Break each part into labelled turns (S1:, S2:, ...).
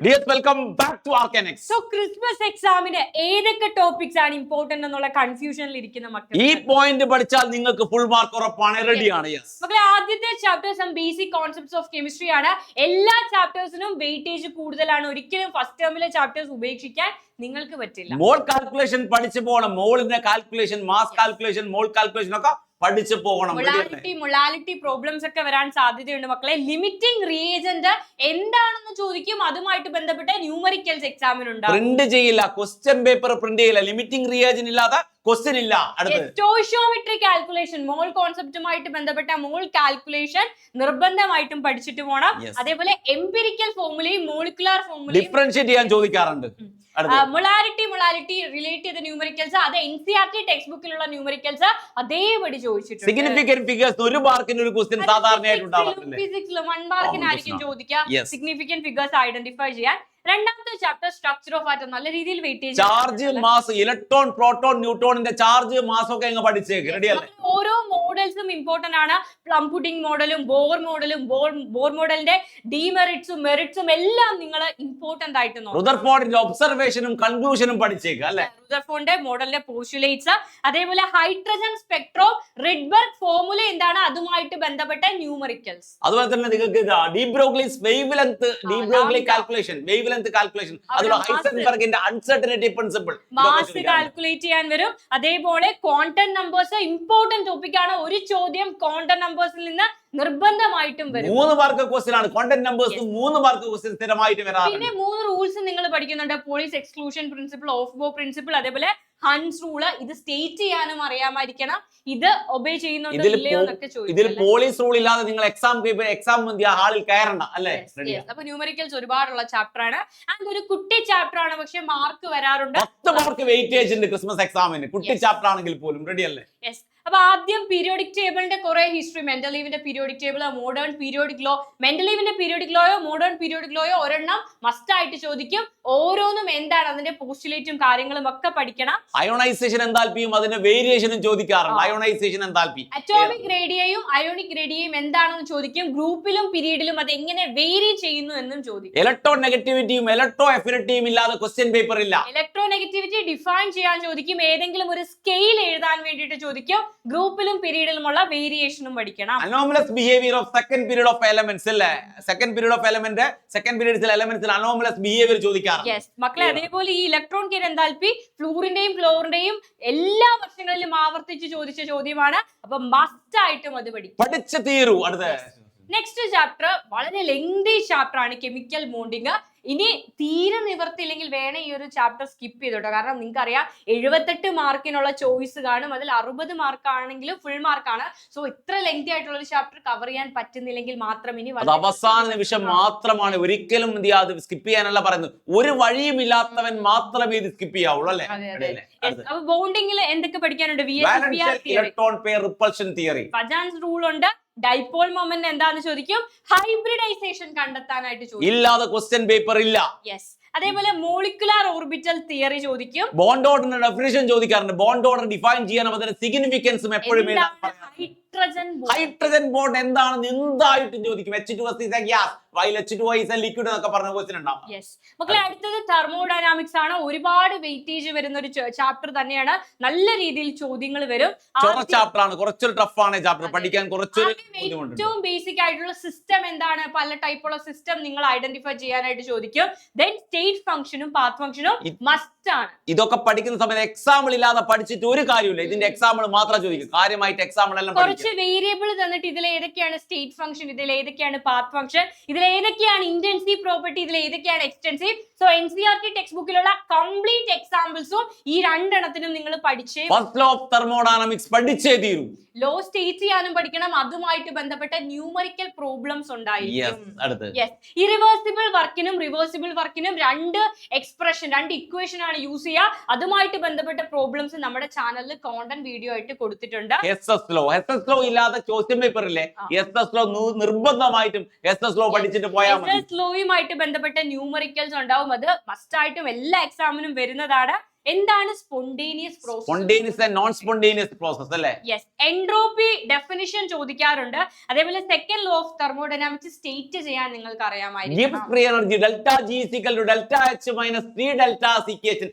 S1: Yes, welcome back to Arcanex.
S2: So Christmas examine ഏതൊക്കെ topics ആണ് important എന്നുള്ള കൺഫ്യൂഷനിൽ ഇരിക്കുന്ന മക്കൾ
S1: ഈ പോയിന്റ് പഠിച്ചാൽ നിങ്ങൾക്ക് ഫുൾ മാർക്ക് ഉറപ്പാണ്. റെഡിയാണ്. യെസ്
S2: മക്കളെ, ആദ്യത്തെ chapter some basic concepts of chemistry ആണ്. എല്ലാ ചാപ്റ്റേഴ്സിനും വെയിറ്റേജ് കൂടുതലാണ്. ഒരിക്കലും ഫസ്റ്റ് ടേമിലെ ചാപ്റ്റേഴ്സ് ഉപേക്ഷിക്കാൻ നിങ്ങൾക്ക് പറ്റില്ല.
S1: മോൾ കാൽക്കുലേഷൻ പഠിച്ചു പോകണം. മോളിന്റെ കാൽക്കുലേഷൻ, മാസ് കാൽക്കുലേഷൻ, മോൾ കാൽക്കുലേഷൻ ഒക്കെ പഠിച്ചു പോകണം.
S2: മൊളാലിറ്റി പ്രോബ്ലംസ് ഒക്കെ വരാൻ സാധ്യതയുണ്ട് മക്കളെ. ലിമിറ്റിംഗ് റിയേജന്റ് എന്താണെന്ന് ചോദിക്കും. അതുമായിട്ട് ബന്ധപ്പെട്ട ന്യൂമറിക്കൽസ് എക്സാമിനുണ്ട്.
S1: പ്രിന്റ് ചെയ്യില്ല, ക്വസ്റ്റ്യൻ പേപ്പർ പ്രിന്റ് ചെയ്യില്ല. ലിമിറ്റിംഗ് റിയേജൻ ഇല്ലാതെ ക്വസ്റ്റ്യൻ ഇല്ല.
S2: സ്റ്റോയിഷ്യോമെട്രി കാൽക്കുലേഷൻ, മോൾ കോൺസെപ്റ്റുമായിട്ട് ബന്ധപ്പെട്ട മോൾ കാൽക്കുലേഷൻ നിർബന്ധമായിട്ടും പഠിച്ചിട്ട് പോകണം. അതേപോലെ എംപിരിക്കൽ ഫോർമുലയും മോളിക്കുലാർ ഫോർമുലയും
S1: ഡിഫറൻഷിയേറ്റ് ചെയ്യാൻ ചോദിക്കാറുണ്ട്.
S2: മൊളാലിറ്റി റിലേറ്റ് ചെയ്ത ന്യൂമറിക്കൽസ് അത് NCERT ടെക്സ്റ്റ് ബുക്കിലുള്ള ന്യൂമറിക്കൽസ് അതേപടി ചോദിച്ചിട്ടുണ്ട്.
S1: സിഗ്നിഫിക്കന്റ് ഫിഗേഴ്സ് ഒരു മാർക്കിന് ഒരു ക്വസ്റ്റ്യൻ സാധാരണയായിട്ട് ഉണ്ടാവാറില്ല.
S2: ഫിസിക്സിൽ 1 മാർക്കിനായിരിക്കും ചോദിക്കുക സിഗ്നിഫിക്കന്റ് ഫിഗേഴ്സ് ഐഡന്റിഫൈ ചെയ്യാൻ. രണ്ടാമത്തെ ചാപ്റ്റർ സ്ട്രക്ചർ ഓഫ് ആറ്റം നല്ല രീതിയിൽ weightage,
S1: charge, mass, electron, proton, ന്യൂട്രോണിന്റെ ചാർജ്, മാസ് ഒക്കെ അങ്ങ് പഠിച്ചേക്ക്. റെഡിയല്ലേ?
S2: ഓരോ മോഡൽസും ഇമ്പോർട്ടന്റ് ആണ്. പ്ലം പുഡിംഗ് മോഡലും ബോർ മോഡലിന്റെ ഡിമെറിറ്റ്സും മെറിറ്റ്സും എല്ലാം നിങ്ങൾ ഇമ്പോർട്ടന്റ് ആയിട്ട് നോക്കണം.
S1: റുദർഫോർഡിന്റെ ഒബ്സർവേഷനും കൺക്ലൂഷനും പഠിച്ചേക്ക് അല്ലേ?
S2: റുദർഫോർഡിന്റെ മോഡലിന്റെ പോസ്റ്റുലേറ്റ്സ്, അതേപോലെ ഹൈഡ്രജൻ സ്പെക്ട്രോ, റിഡ്ബർഗ് ഫോർമുല എന്താണ്, അതുമായിട്ട് ബന്ധപ്പെട്ട ന്യൂമറിക്കൽസ്.
S1: അതുപോലെ തന്നെ നിങ്ങൾക്ക് de Broglie's wavelength, de Broglie calculation, wavelength calculation, അതുപോലെ ഹൈസൻബർഗിന്റെ അൺസർട്ടനിറ്റി പ്രിൻസിപ്പിൾ,
S2: മാസ് കാൽക്കുലേറ്റ് ചെയ്യാൻ വരും. അതേപോലെ ക്വാണ്ടം നമ്പേഴ്സ് ഇമ്പോർട്ടന്റ് ടോപ്പിക് ആണ്. ഒരു ചോദ്യം ക്വാണ്ടം നമ്പേഴ്സിൽ നിന്ന് നിർബന്ധമായിട്ടും വരും.
S1: 3 മാർക്ക് ക്വസ്റ്റ്യൻ ആണ്. കോണ്ടന്റ് നമ്പേഴ്സ് 3 മാർക്ക് ക്വസ്റ്റ്യൻ സ്ഥിരമായിട്ട് വരാറുണ്ട്.
S2: പിന്നെ 3 റൂൾസ് നിങ്ങൾ പഠിക്കുന്നുണ്ട്. പോളീസ് എക്സ്ക്ലൂഷൻ പ്രിൻസിപ്പിൾ, ഓഫ് ബോ പ്രിൻസിപ്പിൾ, അതേപോലെ ഹൺസ് റൂള്. ഇത് സ്റ്റേറ്റ് ചെയ്യാനും അറിയാമായിരിക്കണം. ഇത് ഒബേ ചെയ്യുന്നുണ്ടോ ഇല്ലയോ എന്നൊക്കെ ചോദിക്കും.
S1: ഇതിൽ പോലീസ് റൂൾ ഇല്ലാതെ നിങ്ങൾ എക്സാം ഹാളിൽ കയറണ്ട അല്ലേ?
S2: അപ്പൊ ന്യൂമറിക്കൽസ് ഒരുപാടുള്ള ചാപ്റ്റർ ആണ്. ആൻഡ് ഒരു കുട്ടി ചാപ്റ്റർ ആണ്, പക്ഷെ മാർക്ക് വരാറുണ്ട്.
S1: 10 മാർക്ക് വെയിറ്റേജ് ഉണ്ട് ക്രിസ്മസ് എക്സാമിന്, കുട്ടി ചാപ്റ്റർ ആണെങ്കിൽ പോലും. റെഡി അല്ലേ?
S2: അപ്പൊ ആദ്യം പീരിയോഡിക് ടേബിളിന്റെ കുറെ ഹിസ്റ്ററി, മെന്റലീവിന്റെ periodic table, modern periodic law, മെന്റലീവിന്റെ പീരിയോഡിക് ലോയോ മോഡേൺ പീരിയോഡിക് ലോയോ ഒരെണ്ണം മസ്റ്റ് ആയിട്ട് ചോദിക്കും. ഓരോന്നും എന്താണ് അതിന്റെ പോസ്റ്റുലേറ്റും കാര്യങ്ങളും ഒക്കെ പഠിക്കണം.
S1: അയോണൈസേഷൻ എന്താൽപിയും അതിന്റെ വേരിയേഷനും ചോദിക്കാറുണ്ട്. അയോണൈസേഷൻ എന്താൽപി,
S2: അറ്റോമിക് റേഡിയയും അയോണിക് റേഡിയയും എന്താണെന്ന് ചോദിക്കും. ഗ്രൂപ്പിലും പീരീഡിലും അത് എങ്ങനെ വേരി ചെയ്യുന്നു എന്നും ചോദിക്കും.
S1: ഇലക്ട്രോ നെഗറ്റിവിറ്റിയും ഇലക്ട്രോ എഫിനിറ്റിയും ഇല്ലാതെ ക്വസ്റ്റ്യൻ പേപ്പർ ഇല്ല.
S2: ഇലക്ട്രോ നെഗറ്റിവിറ്റി ഡിഫൈൻ ചെയ്യാൻ ചോദിക്കും. ഏതെങ്കിലും ഒരു സ്കെയിൽ എഴുതാൻ വേണ്ടിയിട്ട് ചോദിക്കും. ഗ്രൂപ്പിലും പീരീഡിലുമുള്ള വേരിയേഷനും പഠിക്കണം.
S1: Anomalous behaviour of second period of elements അല്ലേ? Second period of element, second പീരീഡ്സിൽ എലമെന്റ്സിൽ അനോമലസ് ബിഹേവിയർ ചോദിക്കാറുണ്ട്.
S2: മക്കളെ, അതേപോലെ ഈ ഇലക്ട്രോൺ കെയർ എന്താൽപി ഫ്ലൂറിന്റെയും ക്ലോറിന്റെയും എല്ലാ വർഷങ്ങളിലും ആവർത്തിച്ച് ചോദിച്ച ചോദ്യമാണ്. അപ്പൊ മസ്റ്റ് ആയിട്ടും അത്
S1: പഠിച്ചു തീരൂ. അടുത്ത
S2: നെക്സ്റ്റ് ചാപ്റ്റർ വളരെ ലെങ്തി ചാപ്റ്റർ ആണ്, കെമിക്കൽ ബോണ്ടിങ്. ഇനി തീരെ നിവർത്തിയില്ലെങ്കിൽ വേണേ ഈ ഒരു ചാപ്റ്റർ സ്കിപ്പ് ചെയ്തോട്ടോ. കാരണം നിങ്ങൾക്ക് അറിയാം 78 മാർക്കിനുള്ള ചോയ്സ് കാണും. അതിൽ 60 മാർക്ക് ആണെങ്കിലും ഫുൾ മാർക്കാണ്. സോ ഇത്ര ലെങ്തി ആയിട്ടുള്ള ഒരു ചാപ്റ്റർ കവർ ചെയ്യാൻ പറ്റുന്നില്ലെങ്കിൽ മാത്രം ഇനി
S1: അവസാന നിമിഷം മാത്രമാണ്. ഒരിക്കലും സ്കിപ്പ് ചെയ്യാനല്ല പറയുന്നത്. ഒരു വഴിയും ഇല്ലാത്തവൻ മാത്രമേ ഇത് സ്കിപ്പ് ചെയ്യാവുള്ളൂ അല്ലേ?
S2: അപ്പൊ ബോണ്ടിങ്ങിൽ എന്തൊക്കെ പഠിക്കാനുണ്ട്?
S1: Electron pair repulsion theory,
S2: Fajans rule ഉണ്ട്. ഡൈപോൾ മൊമെന്റ് എന്താന്ന് ചോദിക്കും. ഹൈബ്രിഡൈസേഷൻ കണ്ടെത്താനായിട്ട് ചോദിക്കും.
S1: ഇല്ലാതെ ക്വസ്റ്റ്യൻ പേപ്പർ ഇല്ല.
S2: അതേപോലെ മോളിക്കുലാർ ഓർബിറ്റൽ തിയറി ചോദിക്കും.
S1: ബോണ്ട് ഓർഡറിന്റെ ഡെഫിനിഷൻ ചോദിക്കാറുണ്ട്. ബോണ്ട് ഓർഡർ ഡിഫൈൻ ചെയ്യാനും അതിന്റെ സിഗ്നിഫിക്കൻസും എപ്പോഴും ഹൈഡ്രജൻ ബോണ്ട് എന്താണെന്ന് എന്തായിട്ടും ചോദിക്കും. H2S is a gas while H2O is a liquid എന്നൊക്കെ പറഞ്ഞ ക്വസ്റ്റ്യൻ ഉണ്ടാവും.
S2: മക്കളെ, അടുത്തത് തെർമോഡൈനാമിക്സ് ആണ്. ഒരുപാട് വെയിറ്റേജ് വരുന്ന ഒരു ചാപ്റ്റർ തന്നെയാണ്. നല്ല രീതിയിൽ ചോദ്യങ്ങൾ വരും.
S1: ചാപ്റ്റർ ആണ്, കുറച്ചൊരു ടഫ് ആണ് ചാപ്റ്റർ പഠിക്കാൻ.
S2: ഏറ്റവും ബേസിക് ആയിട്ടുള്ള സിസ്റ്റം എന്താണ്, പല ടൈപ്പുള്ള സിസ്റ്റം നിങ്ങൾ ഐഡന്റിഫൈ ചെയ്യാനായിട്ട് ചോദിക്കും. ദെൻ സ്റ്റേറ്റ് ഫംഗ്ഷനും പാത്ത് ഫംഗ്ഷനും മസ്റ്റ് ആണ്.
S1: ഇതൊക്കെ പഠിക്കുന്ന സമയത്ത് എക്സാമ്പിൾ ഇല്ലാതെ പഠിച്ചിട്ട് ഒരു കാര്യമില്ല. ഇതിന്റെ എക്സാമ്പിൾ മാത്രം ചോദിക്കും. കാര്യമായിട്ട് എക്സാമ്പിൾ എല്ലാം
S2: കുറച്ച് വേരിയബിൾ തന്നിട്ട് ഇതിൽ ഏതൊക്കെയാണ് സ്റ്റേറ്റ് ഫംഗ്ഷൻ, ഇതിൽ ഏതൊക്കെയാണ് പാത്ത് ഫംഗ്ഷൻ, ഇതിൽ ഏതൊക്കെയാണ് ഇന്റൻസീവ് പ്രോപ്പർട്ടി, ഇതിൽ ഏതൊക്കെയാണ് എക്സ്റ്റൻസീവ്. സോ NCERT ടെക്സ്റ്റ് ബുക്കിലുള്ള കംപ്ലീറ്റ് എക്സാമ്പിൾസും ഈ രണ്ടെണ്ണത്തിനും നിങ്ങൾ പഠിച്ചേ.
S1: ഫസ്റ്റ് ലോ ഓഫ് തെർമോഡൈനാമിക്സ് പഠിച്ചേ തീരൂ.
S2: ലോ സ്റ്റേറ്റ് ചെയ്യാനും പഠിക്കണം. അതുമായിട്ട് ബന്ധപ്പെട്ട ന്യൂമറിക്കൽ പ്രോബ്ലംസ് ഉണ്ടായിരിക്കും. ഇറിവേഴ്സിബിൾ വർക്കിനും റിവേഴ്സിബിൾ വർക്കിനും 2 എക്സ്പ്രഷൻ, 2 ഇക്വേഷൻ ആണ് യൂസ് ചെയ്യുക. അതുമായിട്ട് ബന്ധപ്പെട്ട പ്രോബ്ലംസ് നമ്മുടെ ചാനലിൽ കോണ്ടന്റ് വീഡിയോ ആയിട്ട് കൊടുത്തിട്ടുണ്ട്.
S1: SS ലോ ഇല്ലാതെ ക്വസ്റ്റ്യൻ പേപ്പർ ഇല്ലേ? SS ലോ നിർബന്ധമായിട്ടും SS ലോ പഠിച്ചിട്ട് പോയാൽ മതി.
S2: SS ലോയുമായിട്ട് ബന്ധപ്പെട്ട ന്യൂമറിക്കൽസ് ഉണ്ടാവും. അത് മസ്റ്റ് ആയിട്ടും എല്ലാ എക്സാമിനും വരുന്നതാണ്. എന്താണ് spontaneous process?
S1: Spontaneous and non spontaneous process അല്ലേ?
S2: യെസ്. എൻട്രോപ്പി ഡെഫിനിഷൻ ചോദിക്കാറുണ്ട്. അതേപോലെ second law of thermodynamics state ചെയ്യാൻ നിങ്ങൾക്ക് അറിയാമായിരിക്കും.
S1: Gibbs free energy delta G is equal to delta H minus 3 delta equation.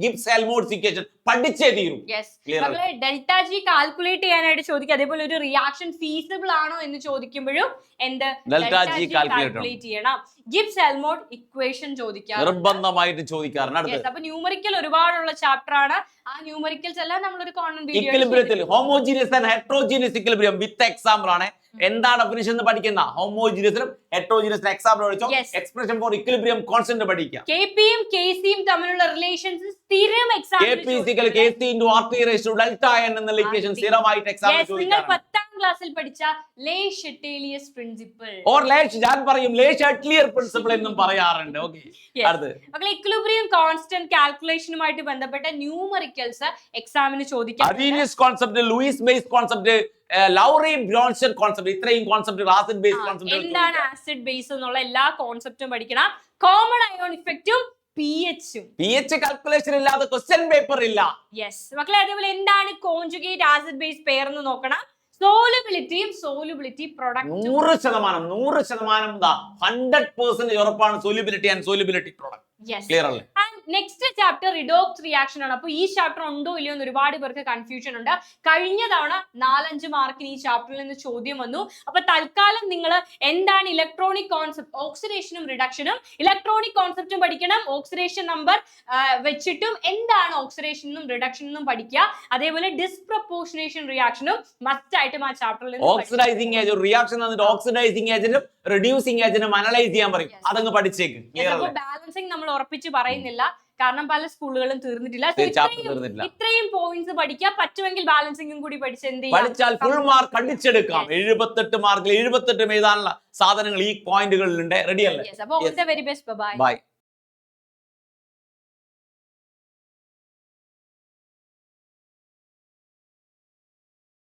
S1: Gibbs Helmholtz equation പഠിച്ചേ തീരും.
S2: Yes. മക്കളെ delta G calculate ചെയ്യാനായിട്ട് ചോദിക്കുക. അതേപോലെ ഒരു റിയാക്ഷൻ ഫീസിബിൾ ആണോ എന്ന് ചോദിക്കുമ്പോഴും എന്ത്
S1: ഡെൽറ്റ ജി
S2: കാൽക്കുലേറ്റ് ചെയ്യണം. ഗിബ്സ് ഹെൽമോൾട്സ് ഇക്വേഷൻ ചോദിക്കാം,
S1: നിർബന്ധമായിട്ട് ചോദിക്കാറുണ്ട്. അടുത്ത്
S2: അപ്പൊ ന്യൂമറിക്കൽ ഒരുപാടുള്ള ചാപ്റ്റർ ആണ്. ആ ന്യൂമറിക്കൽസ് എല്ലാം നമ്മളൊരു കോമൺ വീഡിയോ
S1: ഇക്വിലിബ്രിയത്തിൽ homogeneous and heterogeneous equilibrium with example ആണ്. എന്താ ഡെഫിനിഷൻ എന്ന് പഠിക്കുന്ന ഹോമോജീനിയസിലും ഹെറ്ററോജീനിയസിലും എക്സാമ്പിൾ പഠിച്ചോ. എക്സ്പ്രഷൻ ഫോർ ഇക്വിലിബ്രിയം കോൺസ്റ്റന്റ് പഠിക്കുക.
S2: കെപിയും കെസിയും തമ്മിലുള്ള റിലേഷൻസ് സ്ഥിരം exam
S1: KP is equal to KC into RT raised to delta n എന്നുള്ള ഇക്വേഷൻ സ്ഥിരമായിട്ട് എക്സാം
S2: നിങ്ങൾ 10ാം ക്ലാസ്സിൽ പഠിച്ച ലേ ഷെറ്റേലിയസ് പ്രിൻസിപ്പിൾ
S1: ഓർ ലേഷ് ഞാൻ പറയും ലേ ഷെറ്റ്ലിയർ പ്രിൻസിപ്പിൾ എന്നും പറയാറുണ്ട്. ഓക്കേ, അടുത്ത്
S2: മക്കളെ ഇക്വിലിബ്രിയം കോൺസ്റ്റന്റ് കാൽക്കുലേഷനുമായിട്ട് ബന്ധപ്പെട്ട ന്യൂമറിക്കൽസ് എക്സാമിന് ചോദിക്കാം.
S1: Arrhenius concept, Luis base concept, Lawrie ബ്രോൺസ്റ്റൺ concept, ഇത്രയും കോൺസെപ്റ്റ് ആസിഡ് ബേസ് കോൺസെപ്റ്റ്.
S2: എന്താണ് ആസിഡ് ബേസ് എന്നുള്ള എല്ലാ കോൺസെപ്റ്റും പഠിക്കണം. കോമൺ അയോൺ ഇഫക്റ്റും pH
S1: കാൽക്കുലേഷൻ ഇല്ലാതെ ക്വസ്റ്റ്യൻ പേപ്പർ ഇല്ല.
S2: യെസ് മക്കളെ, അതേപോലെ എന്താണ് കോൺജുഗേറ്റ് ആസിഡ് ബേസ് പെയർ എന്ന് നോക്കണം. സോലുബിലിറ്റിയും സോലുബിലിറ്റി പ്രൊഡക്റ്റ്
S1: 100% 100% ഉറപ്പാണ് solubility and solubility product. Clear അല്ലേ?
S2: നെക്സ്റ്റ് ചാപ്റ്റർ റിഡോക്സ് റിയാക്ഷൻ ആണ്. അപ്പൊ ഈ ചാപ്റ്റർ ഉണ്ടോ ഇല്ലയോ എന്ന് ഒരുപാട് പേർക്ക് കൺഫ്യൂഷൻ ഉണ്ട്. കഴിഞ്ഞ തവണ 4-5 മാർക്കിന് ഈ ചാപ്റ്ററിൽ നിന്ന് ചോദ്യം വന്നു. അപ്പൊ തൽക്കാലം നിങ്ങൾ എന്താണ് ഇലക്ട്രോണിക് കോൺസെപ്റ്റ്, ഓക്സിഡേഷനും റിഡക്ഷനും, ഇലക്ട്രോണിക് കോൺസെപ്റ്റും പഠിക്കണം. ഓക്സിഡേഷൻ നമ്പർ വെച്ചിട്ടും എന്താണ് ഓക്സിഡേഷൻ എന്നും റിഡക്ഷൻ എന്നും പഠിക്കുക. അതേപോലെ ഡിസ്പ്രപ്പോർഷനേഷൻ റിയാക്ഷനും മസ്റ്റ് ആയിട്ടും ആ ചാപ്റ്ററിൽ
S1: ഓക്സിഡൈസിംഗ് ഏജന്റ് റിയാക്ഷൻ എന്നിട്ട് ഓക്സിഡൈസിംഗ് ഏജന്റും റെഡ്യൂസിംഗ് ഏജന്റും അനലൈസ് ചെയ്യാൻ പറയും. അതങ്ങ് പഠിച്ചേക്ക്.
S2: ബാലൻസിംഗ് നമ്മൾ ഉറപ്പിച്ച് പറയുന്നില്ല, കാരണം പല സ്കൂളുകളും തീർന്നിട്ടില്ല. ഇത്രയും പോയിന്റ്സ് പഠിക്കുക. പറ്റുമെങ്കിൽ ബാലൻസിംഗും കൂടി
S1: പഠിച്ചാൽ ഫുൾ മാർക്ക് അടിച്ചെടുക്കാം. 78 മാർക്കിൽ 78 എഴുതാനുള്ള സാധനങ്ങൾ ഈ പോയിന്റുകളിലുണ്ട്. റെഡി അല്ലേ?
S2: അപ്പൊ all the very best. By.